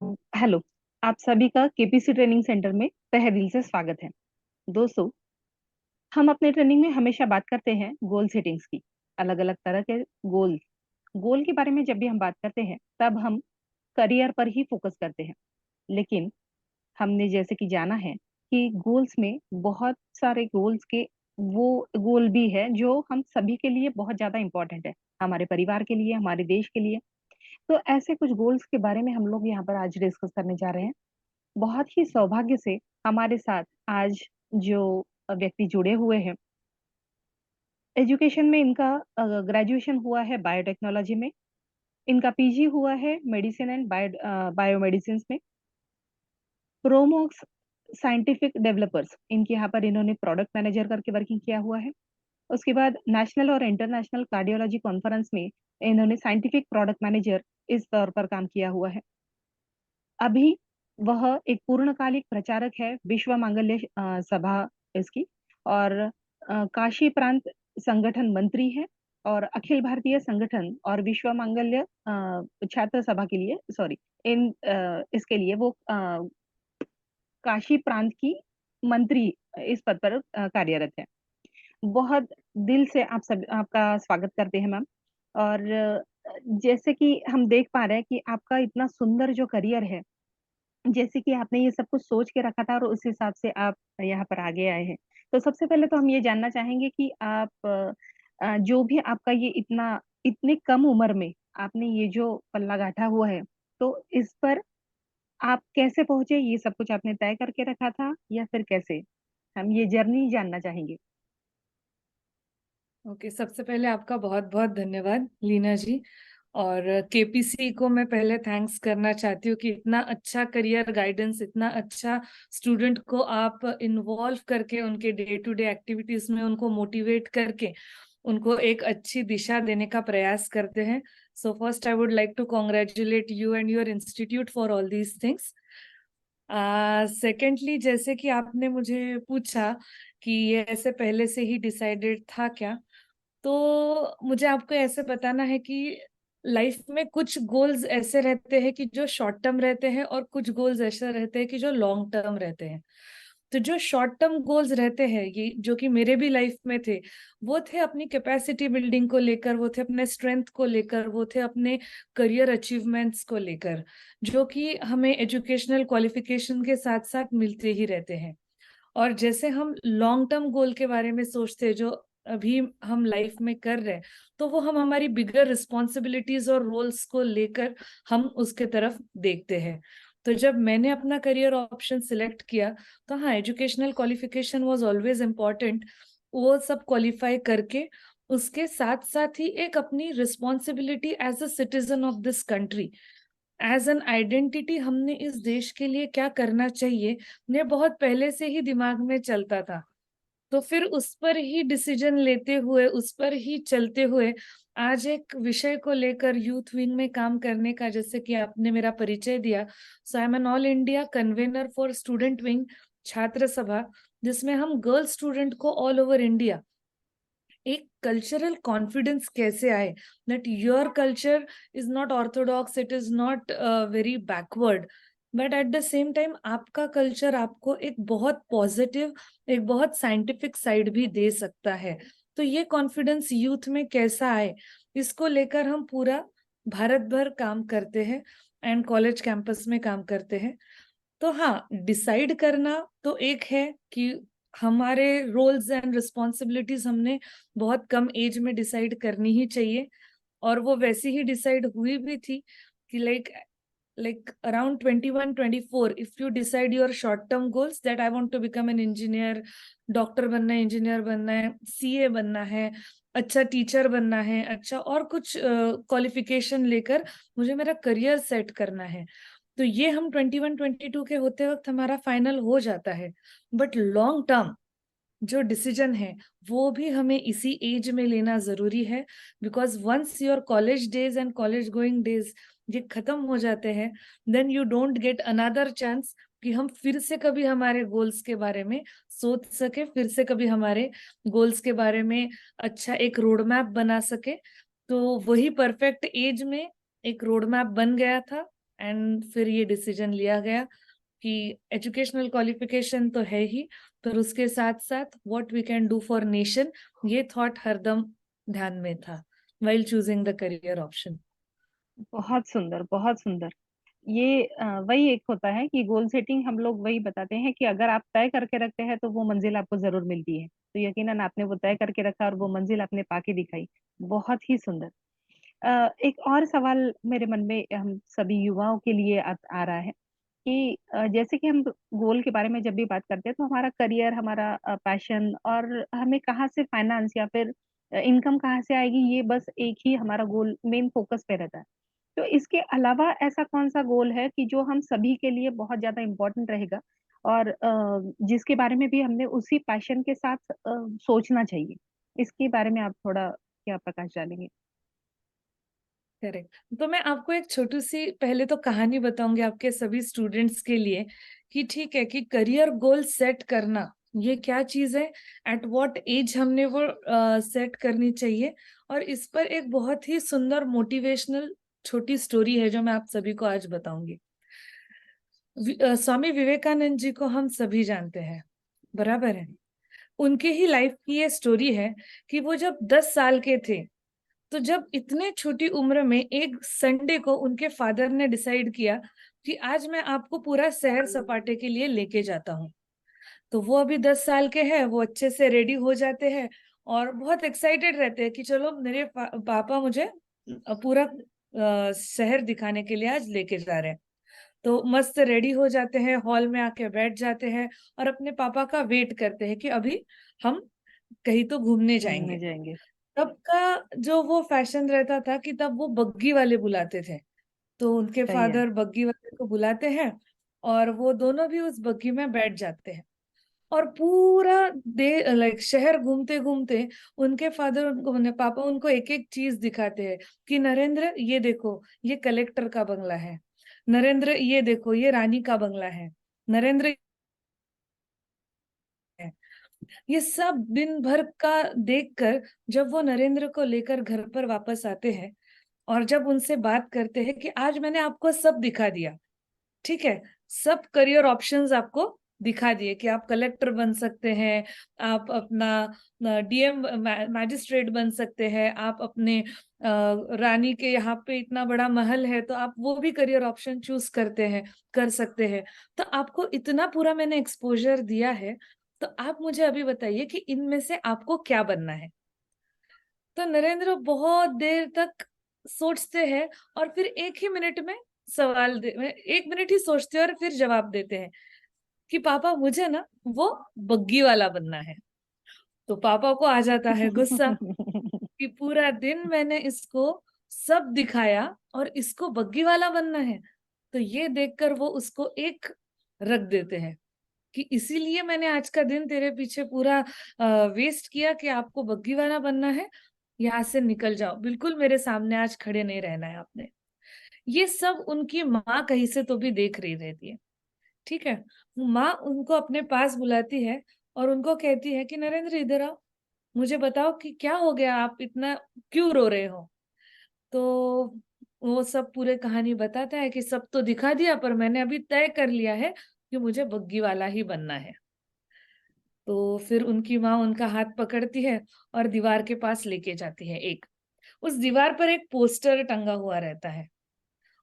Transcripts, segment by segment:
Hello. आप सभी का केपीसी ट्रेनिंग सेंटर में तहे दिल से स्वागत है। दोस्तों, हम अपने ट्रेनिंग में हमेशा बात करते हैं गोल सेटिंग्स की। अलग अलग तरह के गोल गोल के बारे में जब भी हम बात करते हैं तब हम करियर पर ही फोकस करते हैं। लेकिन हमने जैसे कि जाना है कि गोल्स में बहुत सारे गोल्स के वो गोल भी है जो हम सभी के लिए बहुत ज्यादा इंपॉर्टेंट है, हमारे परिवार के लिए, हमारे देश के लिए। तो ऐसे कुछ गोल्स के बारे में हम लोग यहाँ पर आज डिस्कस करने जा रहे हैं। बहुत ही सौभाग्य से हमारे साथ आज जो व्यक्ति जुड़े हुए हैं, एजुकेशन में इनका ग्रेजुएशन हुआ है बायोटेक्नोलॉजी में, इनका पीजी हुआ है मेडिसिन एंड बायोमेडिसिन में। प्रोमोक्स साइंटिफिक डेवलपर्स, इनके यहाँ पर इन्होंने प्रोडक्ट मैनेजर करके वर्किंग किया हुआ है। उसके बाद नेशनल और इंटरनेशनल कार्डियोलॉजी कॉन्फ्रेंस में इन्होंने साइंटिफिक प्रोडक्ट मैनेजर इस तौर पर काम किया हुआ है। अभी वह एक पूर्णकालिक प्रचारक है, विश्व मांगल्य सभा इसकी, और काशी प्रांत संगठन मंत्री है, और अखिल भारतीय संगठन और विश्व मांगल्य छात्र सभा के लिए, सॉरी, इन इसके लिए वो काशी प्रांत की मंत्री इस पद पर कार्यरत है। बहुत दिल से आप सब आपका स्वागत करते हैं मैम। और जैसे कि हम देख पा रहे हैं कि आपका इतना सुंदर जो करियर है, जैसे कि आपने ये सब कुछ सोच के रखा था और उस हिसाब से आप यहाँ पर आगे आए हैं। तो सबसे पहले तो हम ये जानना चाहेंगे कि आप जो भी आपका ये इतने कम उम्र में आपने ये जो पल्ला गांठा हुआ है, तो इस पर आप कैसे पहुंचे? ये सब कुछ आपने तय करके रखा था या फिर कैसे? हम ये जर्नी जानना चाहेंगे। ओके, सबसे पहले आपका बहुत बहुत धन्यवाद लीना जी। और केपीसी को मैं पहले थैंक्स करना चाहती हूँ कि इतना अच्छा करियर गाइडेंस, इतना अच्छा स्टूडेंट को आप इन्वॉल्व करके उनके डे टू डे एक्टिविटीज में उनको मोटिवेट करके उनको एक अच्छी दिशा देने का प्रयास करते हैं। So first I would like to congratulate you and your institute for all these things. Secondly, जैसे कि आपने मुझे पूछा कि ये ऐसे पहले से ही डिसाइडेड था क्या, तो मुझे आपको ऐसे बताना है कि लाइफ में कुछ गोल्स ऐसे रहते हैं कि जो शॉर्ट टर्म रहते हैं और कुछ गोल्स ऐसे रहते हैं कि जो लॉन्ग टर्म रहते हैं। तो जो शॉर्ट टर्म गोल्स रहते हैं, ये जो कि मेरे भी लाइफ में थे, वो थे अपनी कैपेसिटी बिल्डिंग को लेकर, वो थे अपने स्ट्रेंथ को लेकर, वो थे अपने करियर अचीवमेंट्स को लेकर, जो कि हमें एजुकेशनल क्वालिफिकेशन के साथ साथ मिलते ही रहते हैं। और जैसे हम लॉन्ग टर्म गोल के बारे में सोचते हैं, जो अभी हम लाइफ में कर रहे हैं, तो वो हम हमारी बिगर रिस्पॉन्सिबिलिटीज और रोल्स को लेकर हम उसके तरफ देखते हैं। तो जब मैंने अपना करियर ऑप्शन सिलेक्ट किया, तो हाँ, educational qualification was always important. वो सब क्वालिफाई करके उसके साथ साथ ही एक अपनी responsibility as a citizen of this country, as an identity, हमने इस देश के लिए क्या करना चाहिए, ने बहुत पहले से ही दिमाग में चलता था। तो फिर उस पर ही डिसीजन लेते हुए, उस पर ही चलते हुए, आज एक विषय को लेकर यूथ विंग में काम करने का, जैसे कि आपने मेरा परिचय दिया, so I am an all India convener for student wing Chhatra Sabha, जिसमें हम गर्ल स्टूडेंट को ऑल ओवर इंडिया एक कल्चरल कॉन्फिडेंस कैसे आए, that your culture is not orthodox, it is not very backward, but at the same time आपका culture आपको एक बहुत पॉजिटिव, एक बहुत साइंटिफिक साइड भी दे सकता है। तो ये कॉन्फिडेंस यूथ में कैसा आए, इसको लेकर हम पूरा भारत भर काम करते हैं एंड कॉलेज कैंपस में काम करते हैं। तो हाँ, डिसाइड करना तो एक है कि हमारे रोल्स एंड रिस्पॉन्सिबिलिटीज हमने बहुत कम एज में डिसाइड करनी ही चाहिए, और वो वैसी ही डिसाइड हुई भी थी कि like around 21 24, if you decide your short term goals that I want to become an engineer, doctor बनना है, इंजीनियर बनना है, सीए बनना है, अच्छा टीचर बनना है, अच्छा और कुछ क्वालिफिकेशन लेकर मुझे मेरा करियर सेट करना है, तो ये हम 21 22 के होते वक्त हमारा फाइनल हो जाता है। बट लॉन्ग टर्म जो डिसीजन है, वो भी हमें इसी एज में लेना जरूरी है, because once your college days and college going days ये खत्म हो जाते हैं, then you don't get another chance कि हम फिर से कभी हमारे गोल्स के बारे में सोच सके, फिर से कभी हमारे गोल्स के बारे में अच्छा एक रोड मैप बना सके। तो वही परफेक्ट एज में एक रोड मैप बन गया था, एंड फिर ये डिसीजन लिया गया कि एजुकेशनल क्वालिफिकेशन तो है ही, पर उसके साथ साथ what we can do for nation, ये थॉट हरदम ध्यान में था while choosing the career option. बहुत सुंदर, बहुत सुंदर। ये वही एक होता है कि गोल सेटिंग हम लोग वही बताते हैं कि अगर आप तय करके रखते हैं तो वो मंजिल आपको जरूर मिलती है। तो यकीनन आपने वो तय करके रखा और वो मंजिल आपने पाके दिखाई। बहुत ही सुंदर। एक और सवाल मेरे मन में हम सभी युवाओं के लिए आ रहा है कि जैसे कि हम गोल के बारे में जब भी बात करते हैं तो हमारा करियर, हमारा पैशन और हमें कहाँ से फाइनेंस या फिर इनकम कहाँ से आएगी, ये बस एक ही हमारा गोल मेन फोकस पे रहता है। तो इसके अलावा ऐसा कौन सा गोल है कि जो हम सभी के लिए बहुत ज्यादा इम्पोर्टेंट रहेगा और जिसके बारे में भी हमने उसी पैशन के साथ सोचना चाहिए? इसके बारे में आप थोड़ा क्या प्रकाश डालेंगे? करेक्ट। तो मैं आपको एक छोटी सी पहले तो कहानी बताऊंगी आपके सभी स्टूडेंट्स के लिए, कि ठीक है कि करियर गोल सेट करना ये क्या चीज है, एट व्हाट एज हमने वो सेट करनी चाहिए। और इस पर एक बहुत ही सुंदर मोटिवेशनल छोटी स्टोरी है जो मैं आप सभी को आज बताऊंगी। स्वामी विवेकानंद जी को हम सभी जानते हैं, बराबर है। उनके ही लाइफ की ये स्टोरी है कि वो जब 10 साल के थे, तो जब इतने छोटी उम्र में एक संडे को उनके फादर ने डिसाइड किया कि आज मैं आपको पूरा शहर सपाटे के लिए लेके जाता हूँ। तो वो अभी 10 साल के हैं, वो अच्छे से रेडी हो जाते हैं और बहुत एक्साइटेड रहते हैं कि चलो मेरे पापा मुझे पूरा शहर दिखाने के लिए आज लेके जा रहे हैं। तो मस्त रेडी हो जाते हैं, हॉल में आके बैठ जाते हैं और अपने पापा का वेट करते हैं कि अभी हम कहीं तो घूमने घूमने जाएंगे। जाएंगे। तब का जो वो फैशन रहता था कि तब वो बग्गी वाले बुलाते थे। तो उनके सही है। फादर बग्गी वाले को बुलाते हैं और वो दोनों भी उस बग्गी में बैठ जाते हैं। और पूरा दे लाइक शहर घूमते घूमते उनके फादर उनको उन्हें पापा उनको एक एक चीज दिखाते हैं कि नरेंद्र ये देखो, ये कलेक्टर का बंगला है। नरेंद्र ये देखो, ये रानी का बंगला है। नरेंद्र ये सब दिन भर का देखकर जब वो नरेंद्र को लेकर घर पर वापस आते हैं और जब उनसे बात करते हैं कि आज मैंने आपको सब दिखा दिया, ठीक है, सब करियर ऑप्शंस आपको दिखा दिए कि आप कलेक्टर बन सकते हैं, आप अपना डीएम मैजिस्ट्रेट बन सकते हैं, आप अपने रानी के यहाँ पे इतना बड़ा महल है तो आप वो भी करियर ऑप्शन चूज करते हैं, कर सकते हैं। तो आपको इतना पूरा मैंने एक्सपोजर दिया है, तो आप मुझे अभी बताइए कि इनमें से आपको क्या बनना है। तो नरेंद्र बहुत देर तक सोचते हैं और फिर एक ही मिनट में एक मिनट ही सोचते हैं और फिर जवाब देते हैं कि पापा मुझे ना वो बग्गी वाला बनना है। तो पापा को आ जाता है गुस्सा कि पूरा दिन मैंने इसको सब दिखाया और इसको बग्गी वाला बनना है। तो ये देखकर वो उसको एक रख देते हैं कि इसीलिए मैंने आज का दिन तेरे पीछे पूरा वेस्ट किया कि आपको बग्गी वाला बनना है। यहाँ से निकल जाओ, बिल्कुल मेरे सामने आज खड़े नहीं रहना है आपने। ये सब उनकी माँ कहीं से तो भी देख रही रहती है, ठीक है। माँ उनको अपने पास बुलाती है और उनको कहती है कि नरेंद्र इधर आओ, मुझे बताओ कि क्या हो गया, आप इतना क्यों रो रहे हो। तो वो सब पूरे कहानी बताता है कि सब तो दिखा दिया पर मैंने अभी तय कर लिया है कि मुझे बग्गी वाला ही बनना है। तो फिर उनकी माँ उनका हाथ पकड़ती है और दीवार के पास लेके जाती है। उस दीवार पर एक पोस्टर टंगा हुआ रहता है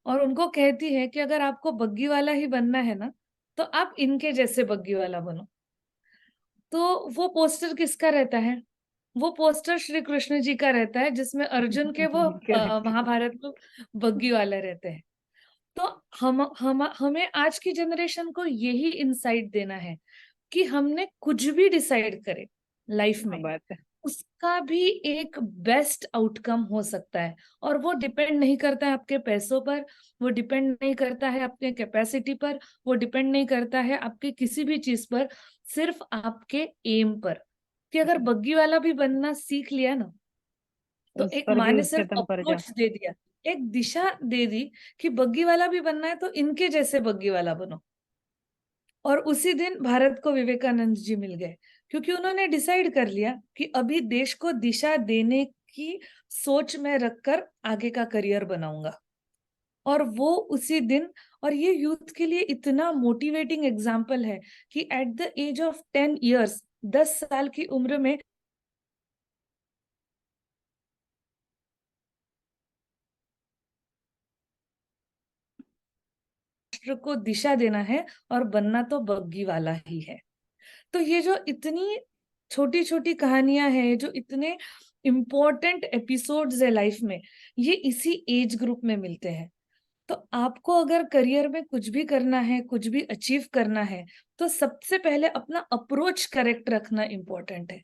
और उनको कहती है कि अगर आपको बग्गी वाला ही बनना है ना, तो आप इनके जैसे बग्गी वाला बनो। तो वो पोस्टर किसका रहता है? वो पोस्टर श्री कृष्ण जी का रहता है, जिसमें अर्जुन के वो करेक्ट। महाभारत में बग्गी वाले रहते हैं। तो हम हमें आज की जनरेशन को यही इंसाइट देना है कि हमने कुछ भी डिसाइड करे लाइफ क्या में, बात है। उसका भी एक बेस्ट आउटकम हो सकता है। और वो डिपेंड नहीं करता है आपके पैसों पर, वो डिपेंड नहीं करता है आपके कैपेसिटी पर, वो डिपेंड नहीं करता है आपके किसी भी चीज पर, सिर्फ आपके एम पर। कि अगर बग्गी वाला भी बनना सीख लिया ना, तो उस एक पर माँ भी ने सिर्फ उच्चतम पर जा। अप्रोच दे दिया, एक दिशा दे दी कि बग्गी वाला भी बनना है तो इनके जैसे बग्गी वाला बनो। और उसी दिन भारत को विवेकानंद जी मिल गए, क्योंकि उन्होंने डिसाइड कर लिया कि अभी देश को दिशा देने की सोच में रखकर आगे का करियर बनाऊंगा। और वो उसी दिन, और ये यूथ के लिए इतना मोटिवेटिंग एग्जाम्पल है कि at the age of 10 years, 10 साल की उम्र में राष्ट्र को दिशा देना है और बनना तो बग्गी वाला ही है। तो ये जो इतनी छोटी छोटी कहानियां हैं, जो इतने इम्पोर्टेंट एपिसोड्स है लाइफ में, ये इसी एज ग्रुप में मिलते हैं। तो आपको अगर करियर में कुछ भी करना है, कुछ भी अचीव करना है, तो सबसे पहले अपना अप्रोच करेक्ट रखना इम्पोर्टेंट है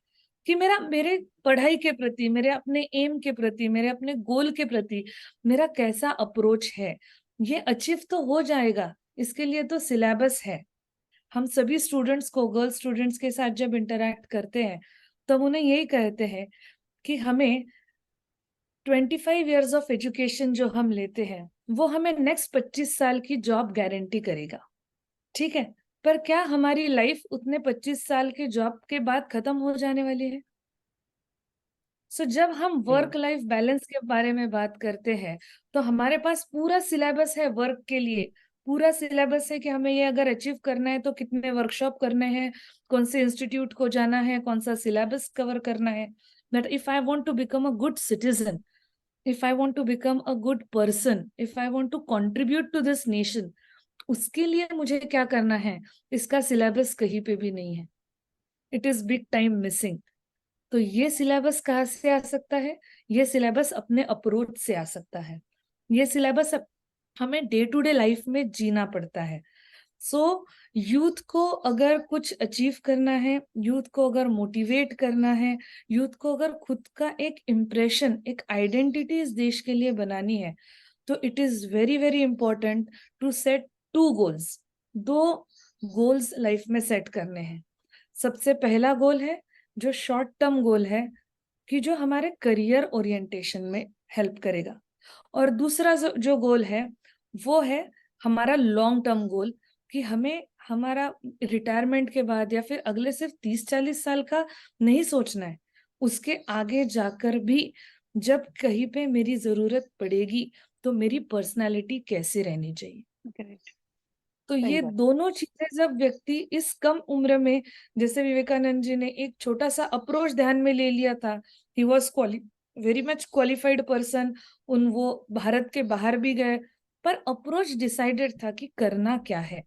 कि मेरे पढ़ाई के प्रति, मेरे अपने एम के प्रति, मेरे अपने गोल के प्रति मेरा कैसा अप्रोच है। ये अचीव तो हो जाएगा, इसके लिए तो सिलेबस है। हम सभी स्टूडेंट्स को, गर्ल्स स्टूडेंट्स के साथ जब इंटरेक्ट करते हैं तो हम उन्हें यही कहते हैं कि हमें 25 years ऑफ एजुकेशन जो हम लेते हैं वो हमें नेक्स्ट 25 साल की जॉब गारंटी करेगा, ठीक है। पर क्या हमारी लाइफ उतने 25 साल के जॉब के बाद खत्म हो जाने वाली है? सो जब हम वर्क लाइफ बैलेंस के बारे में बात करते हैं तो हमारे पास पूरा सिलेबस है वर्क के लिए। पूरा सिलेबस है कि हमें ये अगर अचीव करना है तो कितने वर्कशॉप करने हैं, कौन से इंस्टीट्यूट को जाना है, कौन सा सिलेबस कवर करना है। But if I want to become a good citizen, if I want to become a good person, if I want to contribute to this nation, उसके लिए मुझे क्या करना है, इसका सिलेबस कहीं पे भी नहीं है। It is big time missing. तो ये सिलेबस कहाँ से आ सकता है? ये सिलेबस अपने अप्रोच से आ सकता है। ये सिलेबस हमें डे टू डे लाइफ में जीना पड़ता है। सो यूथ को अगर कुछ अचीव करना है, यूथ को अगर मोटिवेट करना है, यूथ को अगर खुद का एक इम्प्रेशन, एक आइडेंटिटी इस देश के लिए बनानी है, तो it is very very important to set 2 goals। 2 goals लाइफ में सेट करने हैं। सबसे पहला गोल है जो शॉर्ट टर्म गोल है, कि जो हमारे करियर ओरिएंटेशन में हेल्प करेगा। और दूसरा जो गोल है वो है हमारा लॉन्ग टर्म गोल, कि हमें हमारा रिटायरमेंट के बाद या फिर अगले सिर्फ 30-40 साल का नहीं सोचना है, उसके आगे जाकर भी जब कहीं पे मेरी जरूरत पड़ेगी तो मेरी पर्सनालिटी कैसे रहनी चाहिए। करेक्ट। तो सही ये बात। दोनों चीजें जब व्यक्ति इस कम उम्र में, जैसे विवेकानंद जी ने एक छोटा सा अप्रोच ध्यान में ले लिया था, he was very much qualified person, उन वो भारत के बाहर भी गए, पर अप्रोच डिसाइडेड था कि करना क्या है।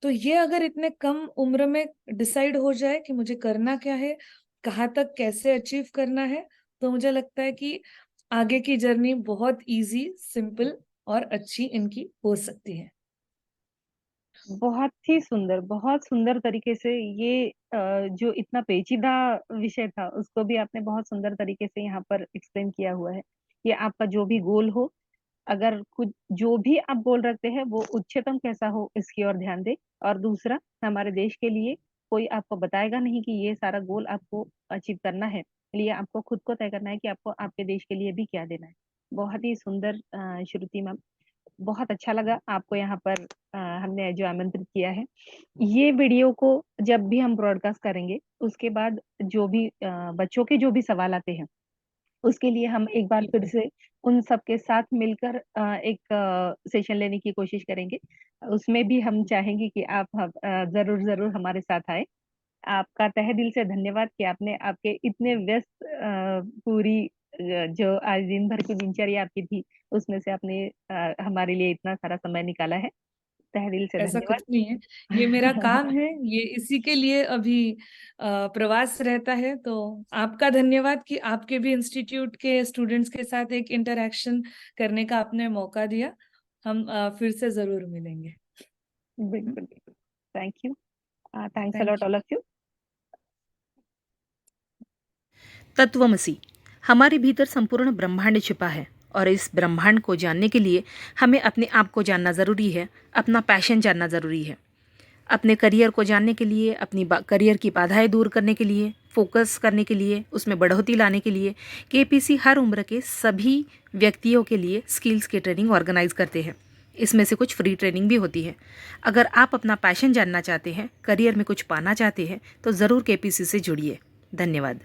तो ये अगर इतने कम उम्र में डिसाइड हो जाए कि मुझे करना क्या है, कहाँ तक कैसे अचीव करना है, तो मुझे लगता है कि आगे की जर्नी बहुत इजी, सिंपल और अच्छी इनकी हो सकती है। बहुत सुंदर तरीके से ये जो इतना पेचीदा विषय था उसको भी आपने बहुत सुंदर तरीके से यहाँ पर एक्सप्लेन किया हुआ है। कि आपका जो भी गोल हो, अगर कुछ जो भी आप गोल रखते हैं वो उच्चतम कैसा हो इसकी ओर ध्यान दे। और दूसरा, हमारे देश के लिए कोई आपको बताएगा नहीं कि ये सारा गोल आपको अचीव करना है, लिए आपको खुद को तय करना है कि आपको आपके देश के लिए भी क्या देना है। बहुत ही सुंदर श्रुति मैम, बहुत अच्छा लगा आपको यहाँ पर हमने जो आमंत्रित किया है। ये वीडियो को जब भी हम ब्रॉडकास्ट करेंगे उसके बाद जो भी बच्चों के जो भी सवाल आते हैं उसके लिए हम एक बार फिर से उन सबके साथ मिलकर एक सेशन लेने की कोशिश करेंगे। उसमें भी हम चाहेंगे कि आप जरूर जरूर हमारे साथ आए। आपका तहे दिल से धन्यवाद कि आपने आपके इतने व्यस्त पूरी जो आज दिन भर की दिनचर्या आपकी थी उसमें से आपने हमारे लिए इतना सारा समय निकाला है। तहे दिल से ऐसा धन्यवाद। कुछ नहीं है, ये मेरा काम है, ये इसी के लिए अभी प्रवास रहता है। तो आपका धन्यवाद कि आपके भी इंस्टीट्यूट के स्टूडेंट्स के साथ एक इंटरेक्शन करने का आपने मौका दिया। हम फिर से जरूर मिलेंगे। बिल्कुल बिल्कुल। Thank you. Thanks thank a lot you. All of you. तत्वमसी। हमारे भीतर संपूर्ण ब्रह्मांड छिपा है और इस ब्रह्मांड को जानने के लिए हमें अपने आप को जानना ज़रूरी है, अपना पैशन जानना ज़रूरी है। अपने करियर को जानने के लिए, अपनी करियर की बाधाएं दूर करने के लिए, फोकस करने के लिए, उसमें बढ़ोतरी लाने के लिए केपीसी हर उम्र के सभी व्यक्तियों के लिए स्किल्स की ट्रेनिंग ऑर्गेनाइज करते हैं। इसमें से कुछ फ्री ट्रेनिंग भी होती है। अगर आप अपना पैशन जानना चाहते हैं, करियर में कुछ पाना चाहते हैं, तो ज़रूर केपीसी से जुड़िए। धन्यवाद।